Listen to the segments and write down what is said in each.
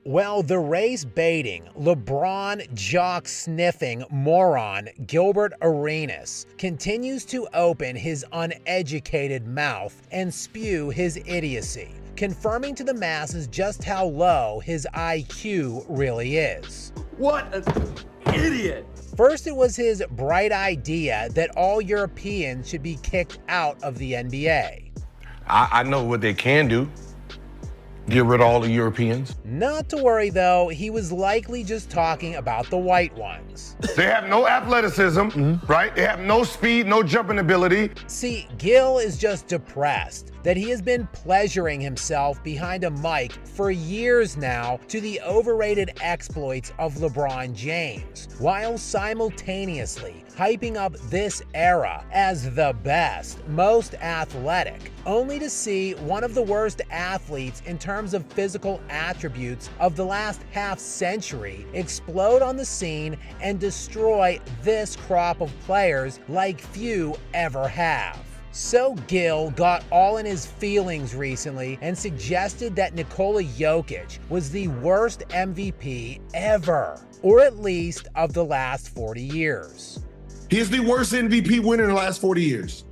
Well, the race-baiting, LeBron jock-sniffing moron Gilbert Arenas continues to open his uneducated mouth and spew his idiocy, confirming to the masses just how low his IQ really is. What an idiot! First, it was his bright idea that all Europeans should be kicked out of the NBA. I know what they can do. Get rid of all the Europeans. Not to worry, though, he was likely just talking about the white ones. They have no athleticism, right? They have no speed, no jumping ability. See, Gil is just depressed that he has been pleasuring himself behind a mic for years now to the overrated exploits of LeBron James, while simultaneously hyping up this era as the best, most athletic, only to see one of the worst athletes in terms of physical attributes of the last half century explode on the scene and destroy this crop of players like few ever have. So Gil got all in his feelings recently and suggested that Nikola Jokic was the worst MVP ever, or at least of the last 40 years. He is the worst MVP winner in the last 40 years.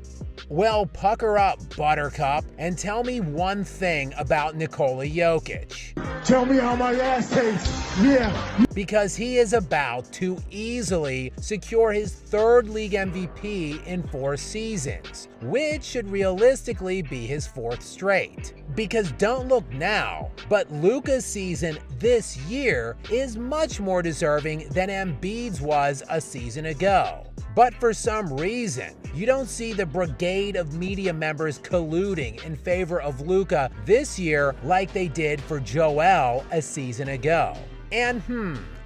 Well, pucker up, Buttercup, and tell me one thing about Nikola Jokic. Tell me how my ass tastes. Yeah. Because he is about to easily secure his third league MVP in 4 seasons, which should realistically be his 4th straight. Because don't look now, but Luka's season this year is much more deserving than Embiid's was a season ago. But for some reason, you don't see the brigade of media members colluding in favor of Luka this year like they did for Joel a season ago. And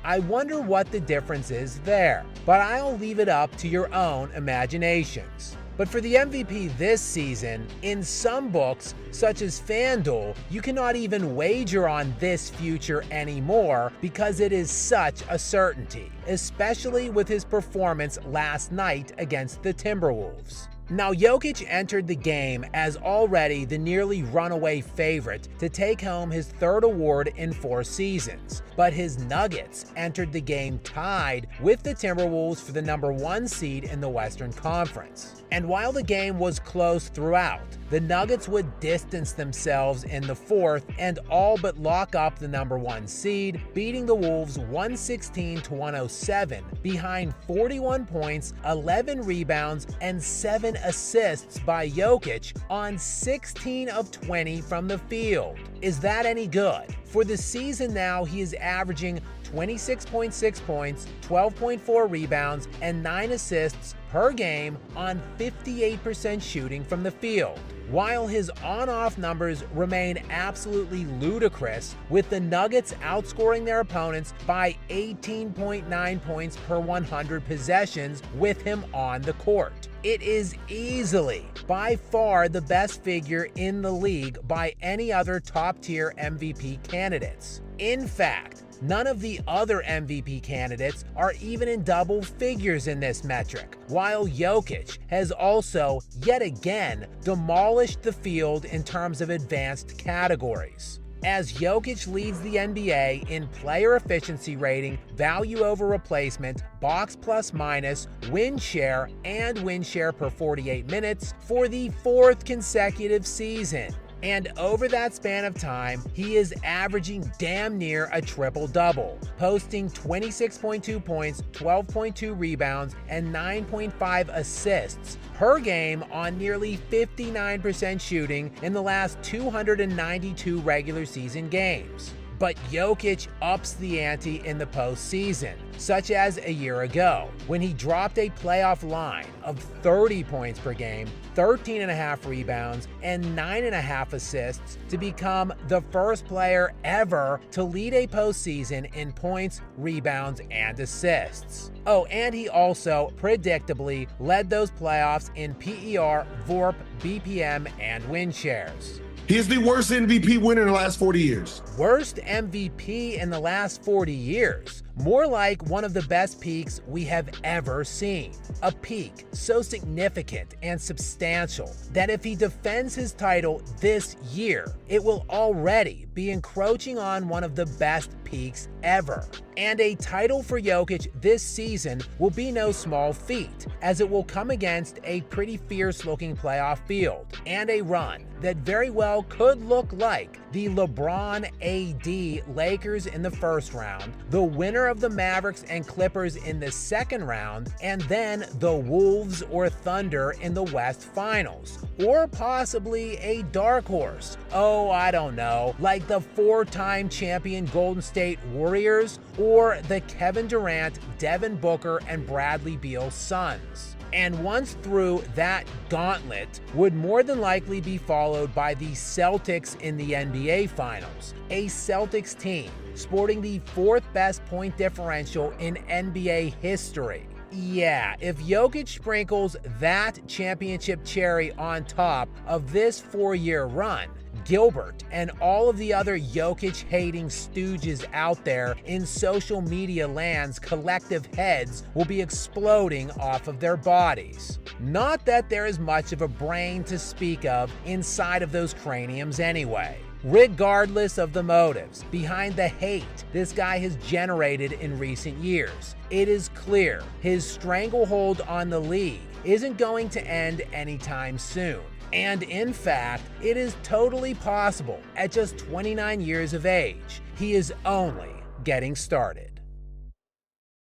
I wonder what the difference is there, but I'll leave it up to your own imaginations. But for the MVP this season, in some books, such as FanDuel, you cannot even wager on this future anymore because it is such a certainty, especially with his performance last night against the Timberwolves. Now, Jokic entered the game as already the nearly runaway favorite to take home his 3rd award in 4 seasons, but his Nuggets entered the game tied with the Timberwolves for the number 1 seed in the Western Conference. And while the game was close throughout, the Nuggets would distance themselves in the 4th and all but lock up the number 1 seed, beating the Wolves 116-107 behind 41 points, 11 rebounds, and 7 assists by Jokic on 16 of 20 from the field. Is that any good? For the season now, he is averaging 26.6 points, 12.4 rebounds, and 9 assists per game on 58% shooting from the field, while his on-off numbers remain absolutely ludicrous, with the Nuggets outscoring their opponents by 18.9 points per 100 possessions with him on the court. It is easily, by far, the best figure in the league by any other top-tier MVP candidates. In fact, none of the other MVP candidates are even in double figures in this metric, while Jokic has also, yet again, demolished the field in terms of advanced categories. As Jokic leads the NBA in player efficiency rating, value over replacement, box plus minus, win share, and win share per 48 minutes for the 4th consecutive season. And over that span of time, he is averaging damn near a triple-double, posting 26.2 points, 12.2 rebounds, and 9.5 assists per game on nearly 59% shooting in the last 292 regular season games. But Jokic ups the ante in the postseason, such as a year ago, when he dropped a playoff line of 30 points per game, 13.5 rebounds, and 9.5 assists to become the first player ever to lead a postseason in points, rebounds, and assists. Oh, and he also predictably led those playoffs in PER, VORP, BPM, and win shares. He is the worst MVP winner in the last 40 years. Worst MVP in the last 40 years. More like one of the best peaks we have ever seen. A peak so significant and substantial that if he defends his title this year, it will already be encroaching on one of the best peaks ever. And a title for Jokic this season will be no small feat, as it will come against a pretty fierce-looking playoff field and a run that very well could look like the LeBron AD Lakers in the first round, the winner of the Mavericks and Clippers in the second round, and then the Wolves or Thunder in the West Finals. Or possibly a dark horse. Oh, I don't know, like the 4-time champion Golden State Warriors or the Kevin Durant, Devin Booker, and Bradley Beal Suns. And once through that gauntlet would more than likely be followed by the Celtics in the NBA Finals, a Celtics team sporting the 4th best point differential in NBA history. Yeah, if Jokic sprinkles that championship cherry on top of this 4-year run, Gilbert and all of the other Jokic-hating stooges out there in social media land's collective heads will be exploding off of their bodies. Not that there is much of a brain to speak of inside of those craniums anyway. Regardless of the motives behind the hate this guy has generated in recent years, it is clear his stranglehold on the league isn't going to end anytime soon. And in fact, it is totally possible at just 29 years of age. He is only getting started.